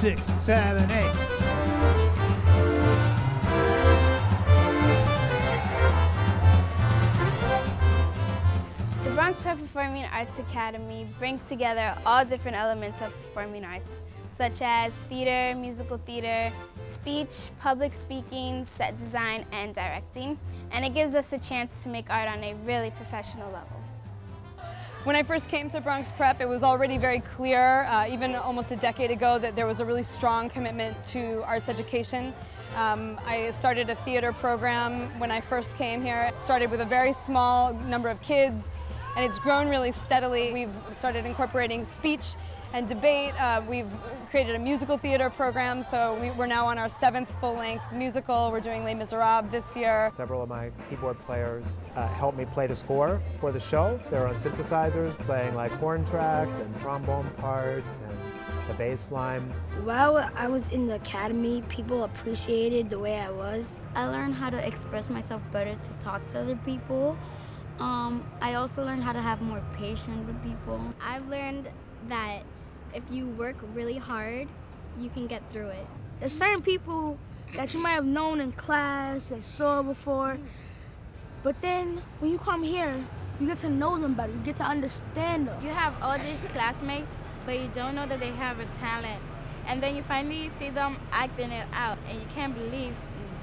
6, 7, 8. The Bronx Prep Performing Arts Academy brings together all different elements of performing arts, such as theater, musical theater, speech, public speaking, set design, and directing. And it gives us a chance to make art on a really professional level. When I first came to Bronx Prep, it was already very clear, even almost a decade ago, that there was a really strong commitment to arts education. I started a theater program when I first came here. It started with a very small number of kids, and it's grown really steadily. We've started incorporating speech and debate. We've created a musical theater program, so we're now on our 7th full-length musical. We're doing Les Miserables this year. Several of my keyboard players helped me play the score for the show. They're on synthesizers, playing like horn tracks and trombone parts and the bass line. While I was in the academy, people appreciated the way I was. I learned how to express myself better to talk to other people. I also learned how to have more patience with people. I've learned that if you work really hard, you can get through it. There's certain people that you might have known in class and saw before, but then when you come here, you get to know them better, you get to understand them. You have all these classmates, but you don't know that they have a talent. And then you finally see them acting it out, and you can't believe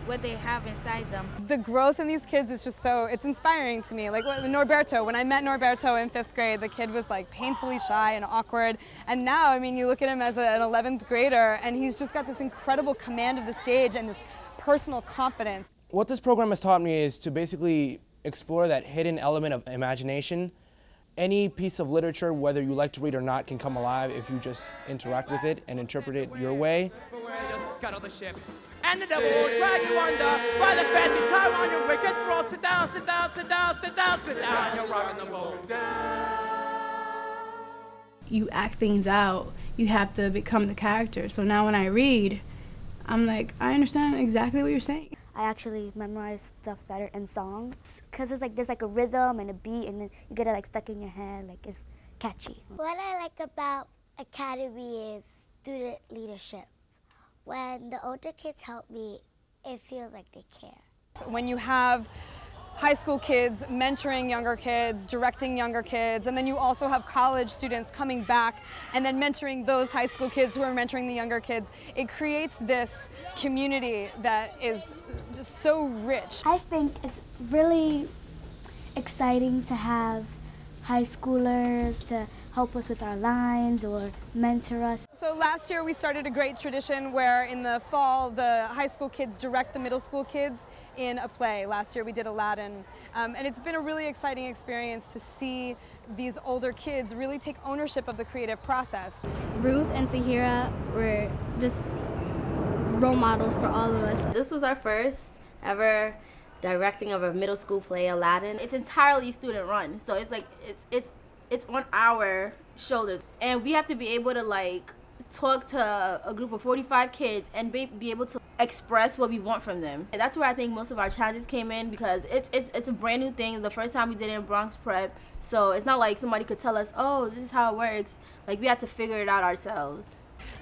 what they have inside them. The growth in these kids is just it's inspiring to me. Like Norberto, when I met Norberto in 5th grade, the kid was like painfully shy and awkward. And now, I mean, you look at him as an 11th grader, and he's just got this incredible command of the stage and this personal confidence. What this program has taught me is to basically explore that hidden element of imagination. Any piece of literature, whether you like to read or not, can come alive if you just interact with it and interpret it your way. Scuttle the ship, and the devil will drag you under by the fancy tie on your wicked throat. Sit down, sit down, sit down, sit down, sit down. You're rocking the boat down. You act things out. You have to become the character. So now when I read, I'm like, I understand exactly what you're saying. I actually memorize stuff better in songs because it's like there's like a rhythm and a beat, and then you get it like stuck in your head. Like it's catchy. What I like about Academy is student leadership. When the older kids help me, it feels like they care. When you have high school kids mentoring younger kids, directing younger kids, and then you also have college students coming back and then mentoring those high school kids who are mentoring the younger kids, it creates this community that is just so rich. I think it's really exciting to have high schoolers to help us with our lines or mentor us. So last year we started a great tradition where in the fall the high school kids direct the middle school kids in a play. Last year we did Aladdin, and it's been a really exciting experience to see these older kids really take ownership of the creative process. Ruth and Sahira were just role models for all of us. This was our first ever directing of a middle school play, Aladdin. It's entirely student run, so it's like it's on our shoulders, and we have to be able to like talk to a group of 45 kids and be able to express what we want from them. And that's where I think most of our challenges came in, because it's a brand new thing. It's the first time we did it in Bronx Prep, so it's not like somebody could tell us, oh, this is how it works. Like, we had to figure it out ourselves.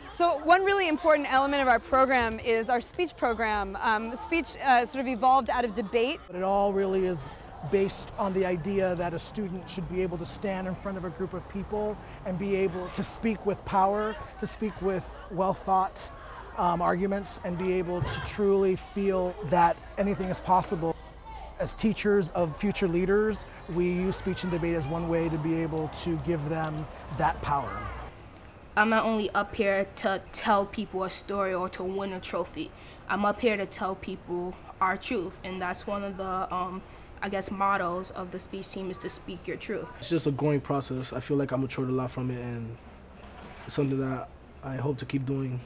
So one really important element of our program is our speech program. Speech sort of evolved out of debate. But it all really is based on the idea that a student should be able to stand in front of a group of people and be able to speak with power, to speak with well-thought arguments, and be able to truly feel that anything is possible. As teachers of future leaders, we use speech and debate as one way to be able to give them that power. I'm not only up here to tell people a story or to win a trophy. I'm up here to tell people our truth, and that's one of the I guess mottos of the speech team, is to speak your truth. It's just a growing process. I feel like I matured a lot from it, and it's something that I hope to keep doing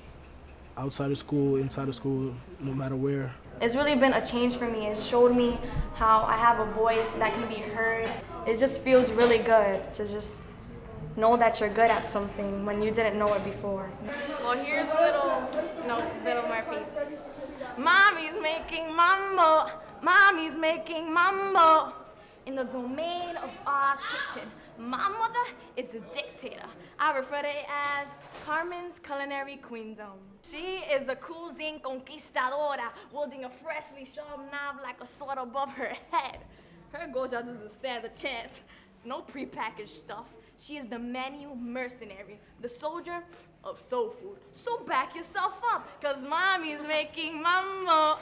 outside of school, inside of school, no matter where. It's really been a change for me. It showed me how I have a voice that can be heard. It just feels really good to just know that you're good at something when you didn't know it before. Well, here's a bit of my piece. Mommy's making mambo. Mommy's making mambo in the domain of our kitchen. My mother is a dictator. I refer to it as Carmen's Culinary Queendom. She is a cuisine conquistadora, wielding a freshly sharp knife like a sword above her head. Her goja doesn't stand a chance. No prepackaged stuff. She is the menu mercenary, the soldier of soul food. So back yourself up, cause mommy's making mammo.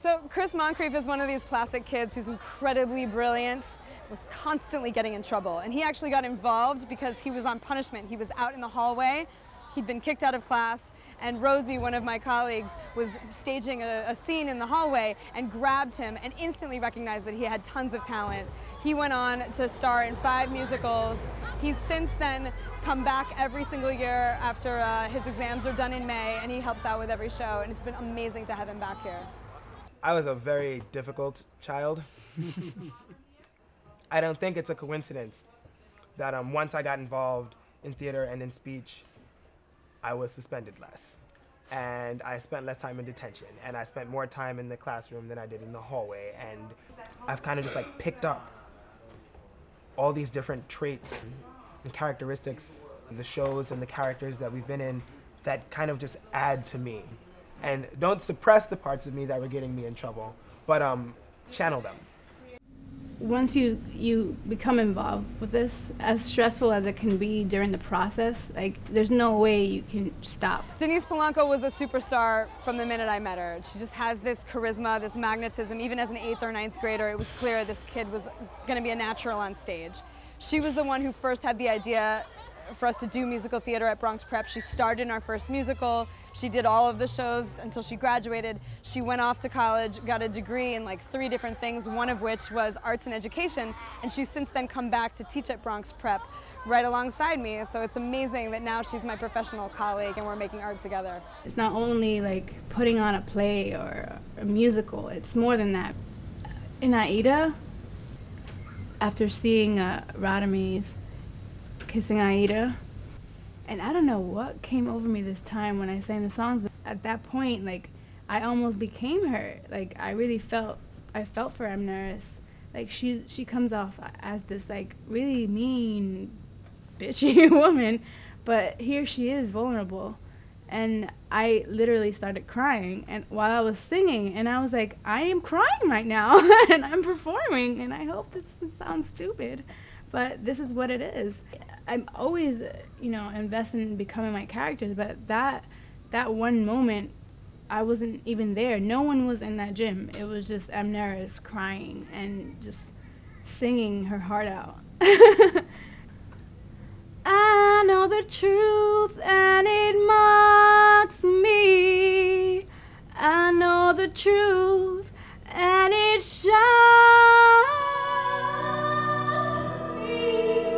So Chris Moncrief is one of these classic kids who's incredibly brilliant, was constantly getting in trouble. And he actually got involved because he was on punishment. He was out in the hallway, he'd been kicked out of class, and Rosie, one of my colleagues, was staging a scene in the hallway and grabbed him and instantly recognized that he had tons of talent. He went on to star in 5 musicals. He's since then come back every single year after his exams are done in May, and he helps out with every show, and it's been amazing to have him back here. I was a very difficult child. I don't think it's a coincidence that once I got involved in theater and in speech, I was suspended less. And I spent less time in detention, and I spent more time in the classroom than I did in the hallway. And I've kind of just like picked up all these different traits and characteristics of the shows and the characters that we've been in that kind of just add to me. And don't suppress the parts of me that were getting me in trouble, but channel them. Once you become involved with this, as stressful as it can be during the process, like there's no way you can stop. Denise Polanco was a superstar from the minute I met her. She just has this charisma, this magnetism. Even as an 8th or 9th grader, it was clear this kid was gonna be a natural on stage. She was the one who first had the idea for us to do musical theater at Bronx Prep. She starred in our first musical. She did all of the shows until she graduated. She went off to college, got a degree in like 3 different things, one of which was arts and education, and she's since then come back to teach at Bronx Prep right alongside me. So it's amazing that now she's my professional colleague and we're making art together. It's not only like putting on a play or a musical, it's more than that. In Aida, after seeing Radames kissing Aida, and I don't know what came over me this time when I sang the songs, but at that point, like, I almost became her. Like, I felt for Amneris. Like, she comes off as this, like, really mean, bitchy woman, but here she is, vulnerable. And I literally started crying and while I was singing, and I was like, I am crying right now, and I'm performing, and I hope this doesn't sound stupid, but this is what it is. I'm always, you know, invested in becoming my characters, but that one moment, I wasn't even there. No one was in that gym. It was just Amneris crying and just singing her heart out. I know the truth and it mocks me. I know the truth and it shocks me.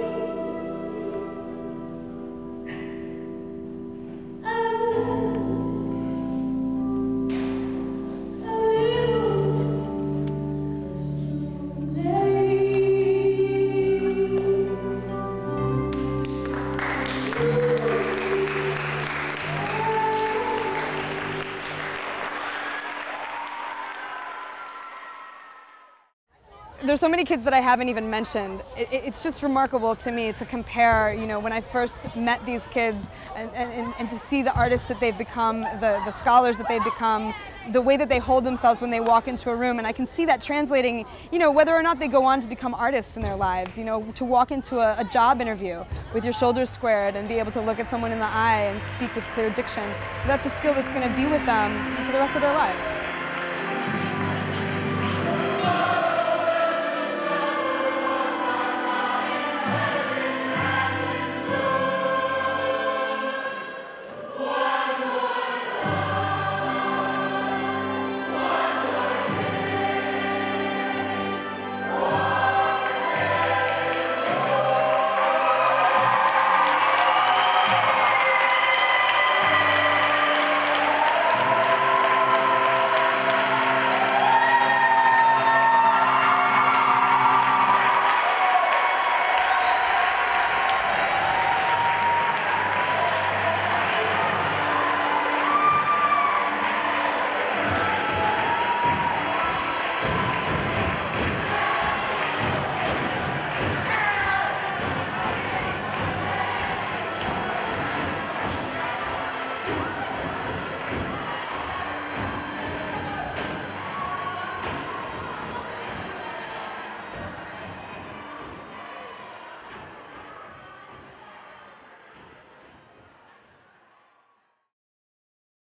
There's so many kids that I haven't even mentioned. It's just remarkable to me to compare, you know, when I first met these kids and to see the artists that they've become, the scholars that they've become, the way that they hold themselves when they walk into a room, and I can see that translating, you know, whether or not they go on to become artists in their lives, you know, to walk into a job interview with your shoulders squared and be able to look at someone in the eye and speak with clear diction. That's a skill that's going to be with them for the rest of their lives.